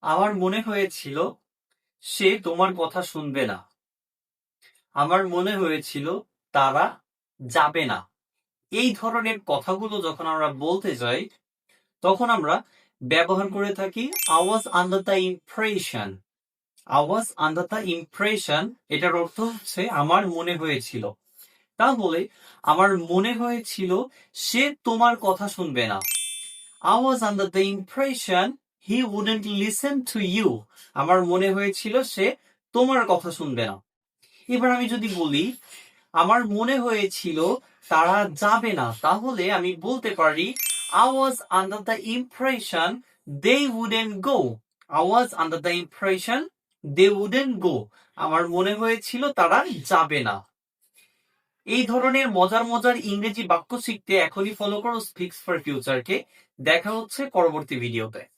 আমার মনে হয়েছিল সে তোমার কথা শুনবে না। আমার মনে হয়েছিল তারা যাবে না। এই ধরনের কথাগুলো যখন আমরা বলতে যাই তখন আমরা ব্যবহার করে থাকি I was under the impression. I was under the impression এটার অর্থ হচ্ছে আমার মনে হয়েছিল। তাহলে আমার মনে হয়েছিল সে তোমার কথা শুনবে না। I was under the impression he wouldn't listen to you. আমার মনে হয়েছিল সে তোমার কথা শুনবে না। এবার আমি যদি বলি আমার মনে হয়েছিল তারা যাবে না, তাহলে আমি বলতে পারি I was under the impression they wouldn't go. I was under the impression they wouldn't go. আমার মনে হয়েছিল তারা যাবে না। এই ধরনের মজার মজার ইংরেজি বাক্য শিখতে এখনই ফলো করো স্পিক্স ফর ফিউচারকে। দেখা হচ্ছে পরবর্তী ভিডিওতে।